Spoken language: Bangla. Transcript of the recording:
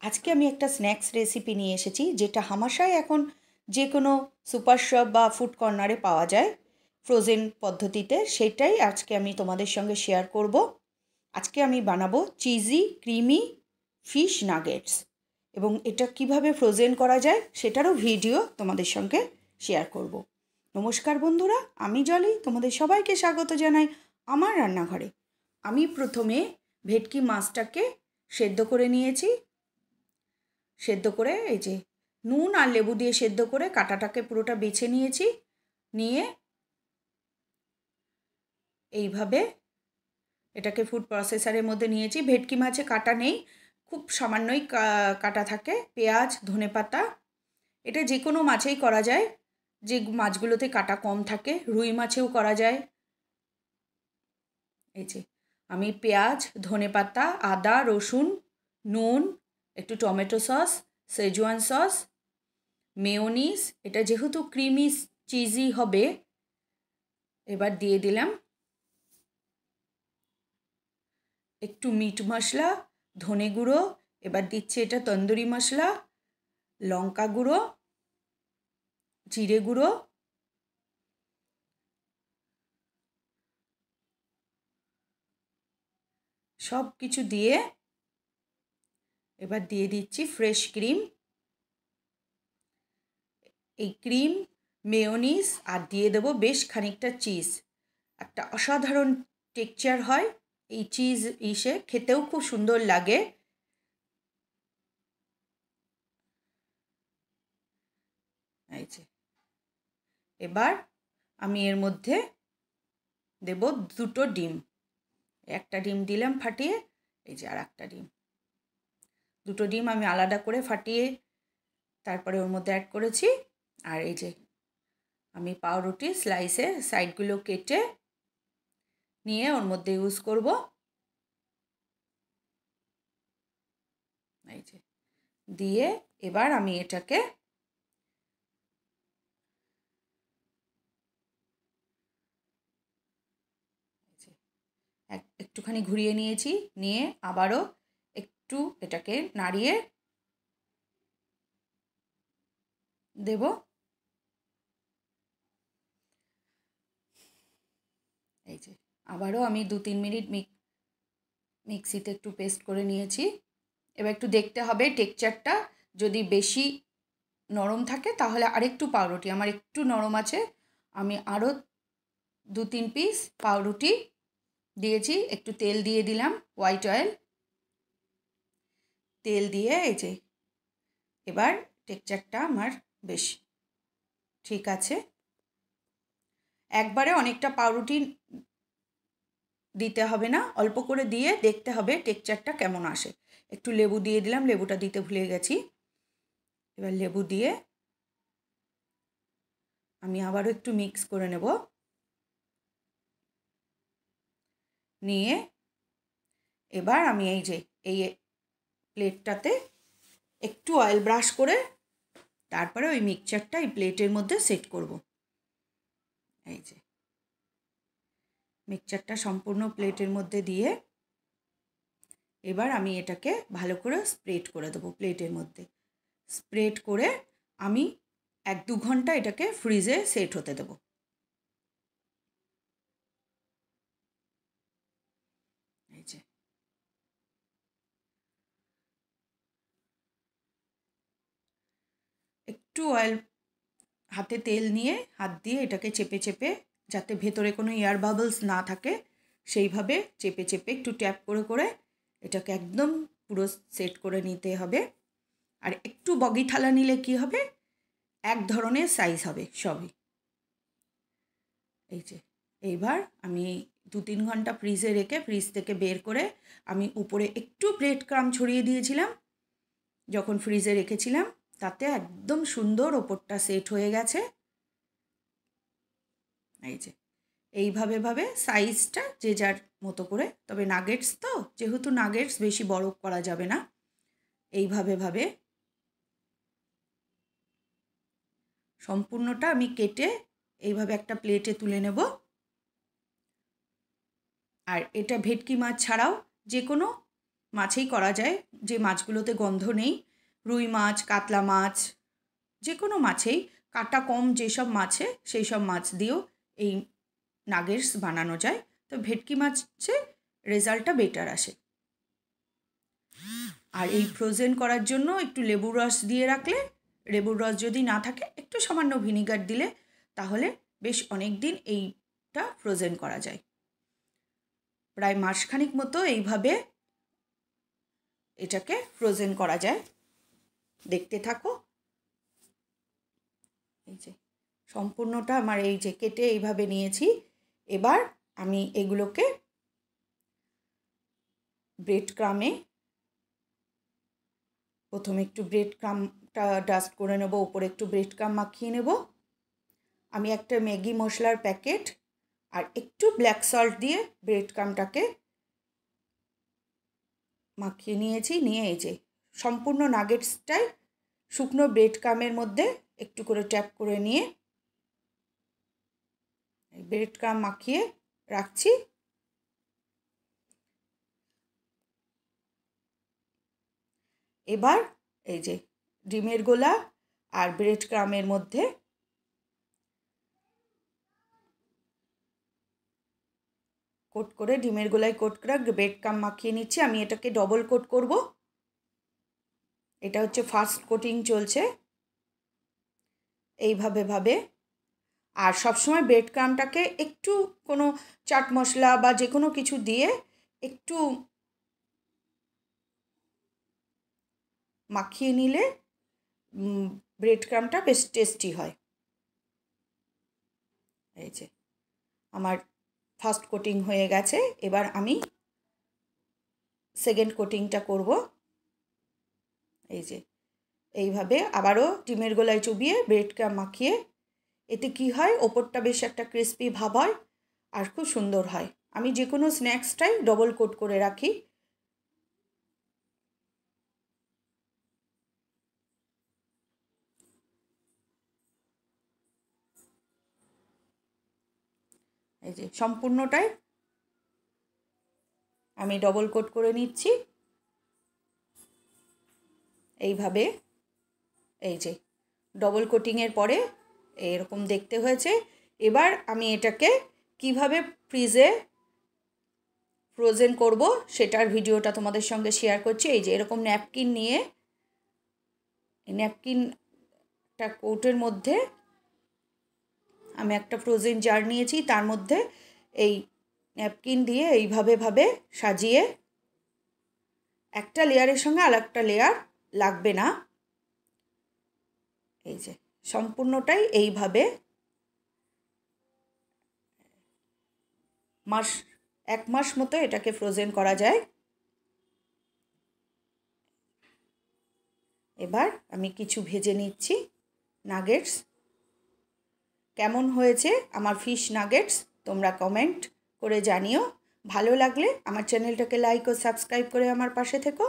আজকে আমি একটা স্ন্যাক্স রেসিপি নিয়ে এসেছি যেটা হামেশাই এখন যে কোনো সুপার শপ বা ফুড কর্নারে পাওয়া যায় ফ্রোজেন পদ্ধতিতে। সেটাই আজকে আমি তোমাদের সঙ্গে শেয়ার করব। আজকে আমি বানাবো চিজি ক্রিমি ফিশ নাগেটস, এবং এটা কিভাবে ফ্রোজেন করা যায় সেটারও ভিডিও তোমাদের সঙ্গে শেয়ার করব। নমস্কার বন্ধুরা, আমি জলি, তোমাদের সবাইকে স্বাগত জানাই আমার রান্নাঘরে। আমি প্রথমে ভেটকি মাছটাকে সেদ্ধ করে নিয়েছি। সেদ্ধ করে এই যে নুন আর লেবু দিয়ে সেদ্ধ করে কাঁটাটাকে পুরোটা বেছে নিয়েছি। নিয়ে এইভাবে এটাকে ফুড প্রসেসরের মধ্যে নিয়েছি। ভেটকি মাছে কাঁটা নেই, খুব সামান্যই কাঁটা থাকে। পেঁয়াজ, ধনেপাতা, এটা যে কোনো মাছেই করা যায়, যে মাছগুলোতে কাঁটা কম থাকে। রুই মাছেও করা যায়। এই যে আমি পেঁয়াজ, ধনেপাতা, আদা, রসুন, নুন, একটু tomato sauce, Schezwan sauce, mayonnaise, এটা যেহেতু ক্রিমি চিজি হবে, এবার দিয়ে দিলাম একটু মিট মশলা, ধনে গুঁড়ো, এবার দিচ্ছি এটা তন্দুরি মশলা, লঙ্কা গুঁড়ো, জিরে গুঁড়ো, সব কিছু দিয়ে এবার দিয়ে দিচ্ছি ফ্রেশ ক্রিম। এই ক্রিম, মেয়োনিজ আর দিয়ে দেবো বেশ খানিকটা চিজ। একটা অসাধারণ টেক্সচার হয় এই চিজ ইসে, খেতেও খুব সুন্দর লাগে। এই যে এবার আমি এর মধ্যে দেব দুটো ডিম। একটা ডিম দিলাম ফাটিয়ে, এই যে আর একটা ডিম। দুটো ডিম আমি আলাদা করে ফাটিয়ে তারপরে ওর মধ্যে অ্যাড করেছি। আর এই যে আমি পাউরুটি স্লাইসে সাইডগুলো কেটে নিয়ে ওর মধ্যে ইউজ করব। এই যে দিয়ে এবার আমি এটাকে একটুখানি ঘুরিয়ে নিয়েছি, নিয়ে আবারও একটু এটাকে নাড়িয়ে দেব। এই যে আবারও আমি 2-3 মিনিট মিক্সিতে একটু পেস্ট করে নিয়েছি। এবার একটু দেখতে হবে টেক্সচারটা, যদি বেশি নরম থাকে তাহলে আরেকটু পাউরুটি, আমার একটু নরম আছে, আমি আরও 2-3 পিস পাউরুটি দিয়েছি। একটু তেল দিয়ে দিলাম, হোয়াইট অয়েল, তেল দিয়ে এই যে এবার টেক্সচারটা আমার বেশ ঠিক আছে। একবারে অনেকটা পাউরুটি দিতে হবে না, অল্প করে দিয়ে দেখতে হবে টেক্সচারটা কেমন আসে। একটু লেবু দিয়ে দিলাম, লেবুটা দিতে ভুলে গেছি। এবার লেবু দিয়ে আমি আবারও একটু মিক্স করে নেব। নিয়ে এবার আমি এই যে এই প্লেটটাতে একটু অয়েল ব্রাশ করে তারপরে ওই মিক্সচারটা এই প্লেটের মধ্যে সেট করব। এই যে মিক্সচারটা সম্পূর্ণ প্লেটের মধ্যে দিয়ে এবার আমি এটাকে ভালো করে স্প্রেড করে দেবো প্লেটের মধ্যে। স্প্রেড করে আমি 1-2 ঘন্টা এটাকে ফ্রিজে সেট হতে দেবো। এই যে একটু অয়েল, হাতে তেল নিয়ে হাত দিয়ে এটাকে চেপে চেপে, যাতে ভেতরে কোনো এয়ার বাবলস না থাকে সেইভাবে চেপে চেপে একটু ট্যাপ করে করে এটাকে একদম পুরো সেট করে নিতে হবে। আর একটু বগি থালা নিলে কি হবে, এক ধরনের সাইজ হবে সবই। এই যে এইবার আমি 2-3 ঘন্টা ফ্রিজে রেখে ফ্রিজ থেকে বের করে আমি উপরে একটু ব্রেড ক্রাম্ব ছড়িয়ে দিয়েছিলাম যখন ফ্রিজে রেখেছিলাম, তাতে একদম সুন্দর ওপরটা সেট হয়ে গেছে। এই যে এইভাবে ভাবে সাইজটা যে যার মতো করে, তবে নাগেটস তো যেহেতু নাগেটস বেশি বড় করা যাবে না, এইভাবে ভাবে সম্পূর্ণটা আমি কেটে এইভাবে একটা প্লেটে তুলে নেব। আর এটা ভেটকি মাছ ছাড়াও যে কোনো মাছেই করা যায়, যে মাছগুলোতে গন্ধ নেই। রুই মাছ, কাতলা মাছ, যে কোনো মাছেই কাটা কম যেসব মাছে সেই সব মাছ দিয়েও এই নাগেটস বানানো যায়। তো ভেটকি মাছে রেজাল্টটা বেটার আসে। আর এই ফ্রোজেন করার জন্য একটু লেবুর রস দিয়ে রাখলে, লেবুর রস যদি না থাকে একটু সামান্য ভিনিগার দিলে তাহলে বেশ অনেক দিন এইটা ফ্রোজেন করা যায়। প্রায় মাসখানিক মতো এইভাবে এটাকে ফ্রোজেন করা যায়। দেখতে থাকো। এই যে সম্পূর্ণটা আমার এই যে কেটে এইভাবে নিয়েছি। এবার আমি এগুলোকে ব্রেড ক্রামে প্রথমে একটু ব্রেড ক্রামটা ডাস্ট করে নেব, ওপরে একটু ব্রেড ক্রাম মাখিয়ে নেব। আমি একটা ম্যাগি মশলার প্যাকেট আর একটু ব্ল্যাক সল্ট দিয়ে ব্রেড ক্রামটাকে মাখিয়ে নিয়েছি। নিয়ে এই যে সম্পূর্ণ নাগেটসটাই শুকনো ব্রেড ক্রামের মধ্যে একটু করে ট্যাপ করে নিয়ে ব্রেড ক্রাম মাখিয়ে রাখছি। এবার এই যে ডিমের গোলা আর ব্রেড ক্রামের মধ্যে কোট করে, ডিমের গোলায় কোট করে ব্রেড ক্রাম মাখিয়ে নিচ্ছি। আমি এটাকে ডবল কোট করব। এটা হচ্ছে ফার্স্ট কোটিং চলছে এইভাবে। আর সবসময় ব্রেড ক্রামটাকে একটু কোনো চাট মশলা বা যে কোনো কিছু দিয়ে একটু মাখিয়ে নিলে ব্রেড ক্রামটা বেশ টেস্টি হয়। এই যে আমার ফার্স্ট কোটিং হয়ে গেছে। এবার আমি সেকেন্ড কোটিংটা করব। এই যে এইভাবে আবারও ডিমের গোলায় চুবিয়ে ব্রেড ক্রাম মাখিয়ে, এতে কি হয় ওপরটা বেশ একটা ক্রিস্পি ভাব হয় আর খুব সুন্দর হয়। আমি যে কোনো স্ন্যাক্সটাই ডবল কোট করে রাখি। এই যে সম্পূর্ণটাই আমি ডবল কোট করে নিচ্ছি এইভাবে। এই যে ডবল কোটিংয়ের পরে এরকম দেখতে হয়েছে। এবার আমি এটাকে কিভাবে ফ্রিজে ফ্রোজেন করব সেটার ভিডিওটা তোমাদের সঙ্গে শেয়ার করছি। এই যে এরকম ন্যাপকিন নিয়ে, ন্যাপকিনটা কোটের মধ্যে আমি একটা ফ্রোজেন জার নিয়েছি, তার মধ্যে এই ন্যাপকিন দিয়ে এইভাবে সাজিয়ে, একটা লেয়ারের সঙ্গে আর একটা লেয়ার লাগবে না। এই যে সম্পূর্ণটাই এইভাবে এক মাস মতো এটাকে ফ্রোজেন করা যায়। এবার আমি কিছু ভেজে নিচ্ছি নাগেটস। কেমন হয়েছে আমার ফিশ নাগেটস তোমরা কমেন্ট করে জানিও। ভালো লাগলে আমার চ্যানেলটাকে লাইক ও সাবস্ক্রাইব করে আমার পাশে থেকো।